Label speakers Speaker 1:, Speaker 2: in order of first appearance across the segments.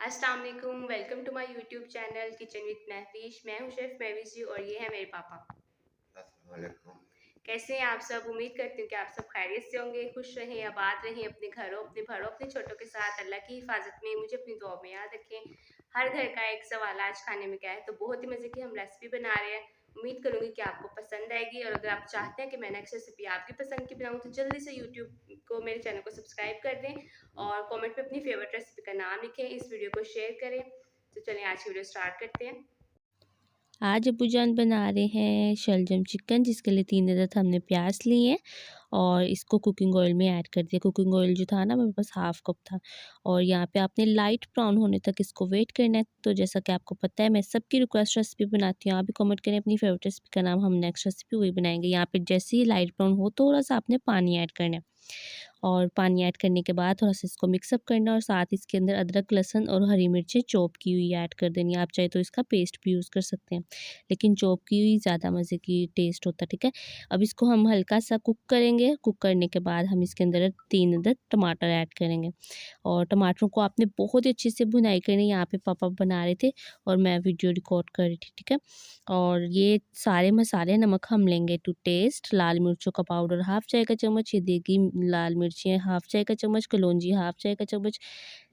Speaker 1: अस्सलाम वालेकुम, welcome to my YouTube channel kitchen with Mahfish. मैं हूं शेफ़ महवीश जी और ये है मेरे पापा।
Speaker 2: अस्सलामुअलैकुम।
Speaker 1: कैसे हैं आप सब? उम्मीद करती हूँ कि आप सब खैरियत से होंगे, खुश रहें, आबाद रहें अपने घरों, अपने भरों, अपने छोटों के साथ। अल्लाह की हिफाज़त में मुझे अपनी दुआ में याद रखें। हर घर का एक सवाल आज खाने में क्या है, तो बहुत ही मज़े की हम रेसिपी बना रहे हैं। उम्मीद करूँगी कि आपको पसंद आएगी और अगर आप चाहते हैं कि मैं नेक्स्ट रेसिपी आपकी पसंद की बनाऊँ तो जल्दी से यूट्यूब को मेरे चैनल को सब्सक्राइब कर दें और कमेंट में अपनी फेवरेट रेसिपी का नाम लिखें, इस वीडियो को शेयर करें। तो चलिए आज की वीडियो स्टार्ट करते हैं।
Speaker 3: आज अब्बूजान बना रहे हैं शलजम चिकन, जिसके लिए 3 अदद हमने प्याज लिए हैं और इसको कुकिंग ऑयल में ऐड कर दिया। कुकिंग ऑयल जो था ना, मेरे पास हाफ़ कप था और यहाँ पे आपने लाइट ब्राउन होने तक इसको वेट करना है। तो जैसा कि आपको पता है, मैं सबकी रिक्वेस्ट रेसिपी बनाती हूँ। आप भी कमेंट करें अपनी फेवरेट रेसिपी का नाम, हम नेक्स्ट रेसिपी वही बनाएंगे। यहाँ पे जैसे ही लाइट ब्राउन हो, थोड़ा सा आपने पानी ऐड करना है और पानी ऐड करने के बाद थोड़ा सा इसको मिक्सअप करना है और साथ इसके अंदर अदरक, लहसुन और हरी मिर्चें चॉप की हुई ऐड कर देनी है। आप चाहे तो इसका पेस्ट भी यूज़ कर सकते हैं, लेकिन चॉप की हुई ज़्यादा मज़े की टेस्ट होता है, ठीक है। अब इसको हम हल्का सा कुक करेंगे। कुक करने के बाद हम इसके अंदर 3 अदद टमाटर ऐड करेंगे और टमाटरों को आपने बहुत ही अच्छे से भुनाई करनी है। यहाँ पे पापा बना रहे थे और मैं वीडियो रिकॉर्ड कर रही थी, ठीक है। और ये सारे मसाले, नमक हम लेंगे टू टेस्ट, लाल मिर्चों का पाउडर हाफ़ चाय का चम्मच, ये देगी लाल मिर्चें हाफ़ चाय का चम्मच, कलौंजी हाफ़ चाय का चम्मच,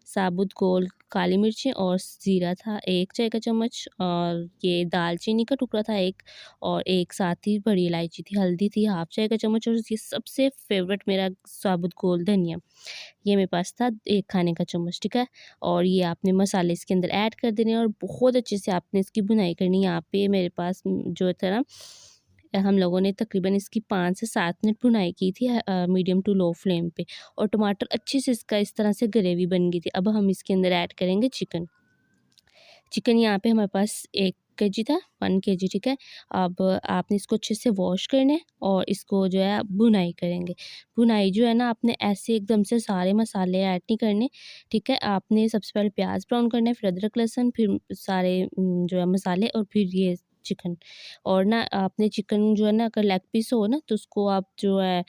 Speaker 3: साबुत गोल काली मिर्चें और ज़ीरा था 1 चाय का चम्मच और ये दालचीनी का टुकड़ा था 1 और एक साथ ही बड़ी इलायची थी, हल्दी थी हाफ़ चाय का चम्मच और ये सबसे फ़ेवरेट मेरा साबुत गोल धनिया, ये मेरे पास था 1 खाने का चम्मच, ठीक है। और ये आपने मसाले इसके अंदर ऐड कर देने हैं और बहुत अच्छे से आपने इसकी भुनाई करनी है। यहाँ पे मेरे पास जो था ना, हम लोगों ने तकरीबन इसकी 5 से 7 मिनट भुनाई की थी मीडियम टू लो फ्लेम पे और टमाटर अच्छे से इसका इस तरह से ग्रेवी बन गई थी। अब हम इसके अंदर ऐड करेंगे चिकन। चिकन यहाँ पे हमारे पास 1 केजी था, 1 केजी, ठीक है। अब आपने इसको अच्छे से वॉश करना है और इसको जो है आप भुनाई करेंगे। भुनाई जो है ना, आपने ऐसे एकदम से सारे मसाले ऐड नहीं करने, ठीक है। आपने सबसे पहले प्याज़ ब्राउन करना है, फिर अदरक, लहसुन, फिर सारे जो है मसाले और फिर ये चिकन। और ना आपने चिकन जो है ना, अगर लेग पीस हो ना, तो उसको आप जो है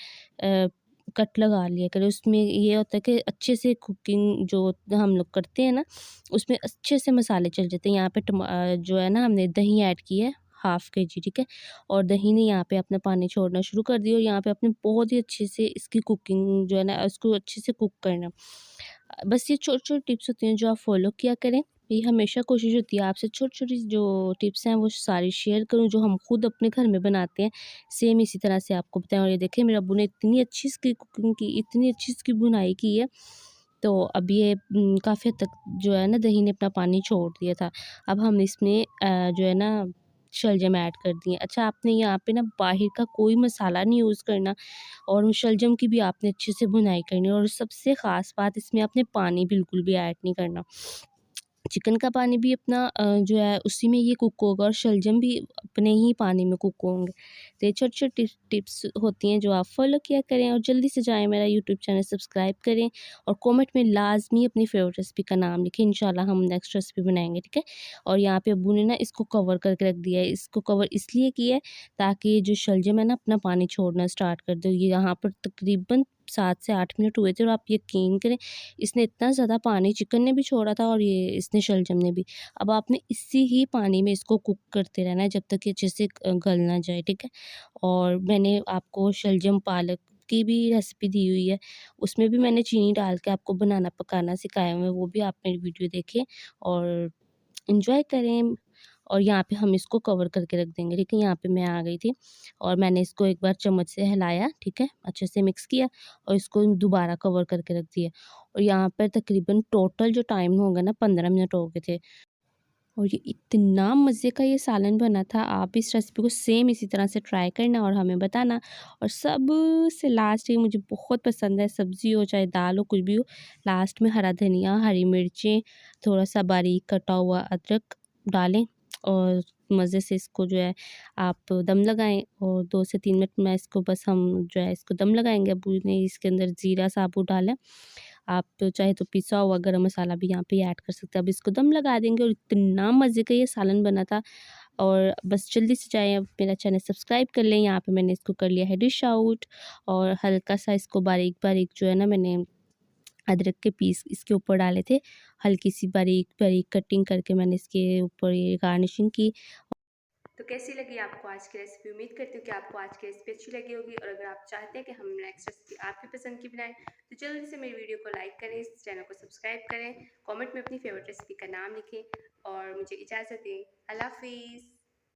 Speaker 3: कट लगा लिया करें। उसमें ये होता है कि अच्छे से कुकिंग जो हम लोग करते हैं ना, उसमें अच्छे से मसाले चल जाते हैं। यहाँ पे जो है ना, हमने दही ऐड की है हाफ़ केजी, ठीक है। और दही ने यहाँ पे अपना पानी छोड़ना शुरू कर दिया और यहाँ पे आपने बहुत ही अच्छे से इसकी कुकिंग जो है ना, उसको अच्छे से कुक करना। बस ये छोटी-छोटी टिप्स होती हैं जो आप फ़ॉलो किया करें। मेरी हमेशा कोशिश होती है आपसे छोटी-छोटी जो टिप्स हैं वो सारी शेयर करूँ, जो हम खुद अपने घर में बनाते हैं, सेम इसी तरह से आपको बताएँ। और ये देखें, मेरे अब्बू ने इतनी अच्छी इसकी कुकिंग की, इतनी अच्छी इसकी बुनाई की है, तो अब ये काफ़ी हद तक जो है ना, दही ने अपना पानी छोड़ दिया था। अब हम इसमें जो है ना, शलजम ऐड कर दिए। अच्छा, आपने यहाँ पे ना बाहर का कोई मसाला नहीं यूज़ करना और शलजम की भी आपने अच्छे से भुनाई करनी है और सबसे ख़ास बात, इसमें आपने पानी बिल्कुल भी ऐड नहीं करना। चिकन का पानी भी अपना जो है उसी में ये कुक होगा और शलजम भी अपने ही पानी में कुक होंगे। तो ये छोटी-छोटी टिप्स होती हैं जो आप फ़ॉलो किया करें और जल्दी से जाएँ मेरा यूट्यूब चैनल सब्सक्राइब करें और कमेंट में लाज़मी अपनी फ़ेवरेट रेसिपी का नाम लिखें। इंशाल्लाह हम नेक्स्ट रेसिपी बनाएँगे, ठीक है? और यहाँ पे अब्बू ने ना इसको कवर करके रख दिया है। इसको कवर इसलिए किया है ताकि ये जो शलजम है ना, अपना पानी छोड़ना स्टार्ट कर दे। ये यहाँ पर तकरीबन 7 से 8 मिनट हुए थे और आप यकीन करें, इसने इतना ज़्यादा पानी चिकन ने भी छोड़ा था और ये इसने शलजम ने भी। अब आपने इसी ही पानी में इसको कुक करते रहना है जब तक ये अच्छे से गल ना जाए, ठीक है? और मैंने आपको शलजम पालक की भी रेसिपी दी हुई है, उसमें भी मैंने चीनी डाल के आपको बनाना पकाना सिखाया हुआ है, वो भी आप मेरी वीडियो देखें और एन्जॉय करें। और यहाँ पे हम इसको कवर करके रख देंगे, ठीक है। यहाँ पे मैं आ गई थी और मैंने इसको एक बार चम्मच से हिलाया, ठीक है, अच्छे से मिक्स किया और इसको दोबारा कवर करके रख दिया। और यहाँ पर तकरीबन टोटल जो टाइम होगा ना, 15 मिनट हो गए थे और ये इतना मज़े का ये सालन बना था। आप इस रेसिपी को सेम इसी तरह से ट्राई करना और हमें बताना। और सबसे लास्ट, ये मुझे बहुत पसंद है, सब्ज़ी हो चाहे दाल हो कुछ भी हो, लास्ट में हरा धनिया, हरी मिर्चें, थोड़ा-सा बारीक कटा हुआ अदरक डालें और मज़े से इसको जो है आप दम लगाएँ और 2 से 3 मिनट में इसको बस हम जो है इसको दम लगाएँगे। अब्बू ने इसके अंदर ज़ीरा साबुत डाला है। आप चाहे तो पिसा हुआ गरम मसाला भी यहाँ पे ऐड कर सकते हैं। अब इसको दम लगा देंगे और इतना मज़े का ये सालन बना था। और बस जल्दी से जाएँ, अब मेरा चैनल सब्सक्राइब कर लें। यहाँ पे मैंने इसको कर लिया है डिश आउट और हल्का-सा इसको बारीक-बारीक जो है ना, मैंने अदरक के पीस इसके ऊपर डाले थे। हल्की सी बारीक बारीक कटिंग करके मैंने इसके ऊपर ये गार्निशिंग की।
Speaker 1: तो कैसी लगी आपको आज की रेसिपी? उम्मीद करती हूँ कि आपको आज की रेसिपी अच्छी लगी होगी, और अगर आप चाहते हैं कि हम नेक्स्ट रेसिपी आपकी पसंद की बनाएं तो जल्दी से मेरी वीडियो को लाइक करें, इस चैनल को सब्सक्राइब करें, कमेंट में अपनी फेवरेट रेसिपी का नाम लिखें और मुझे इजाज़त दें। अल्लाह हाफिज़।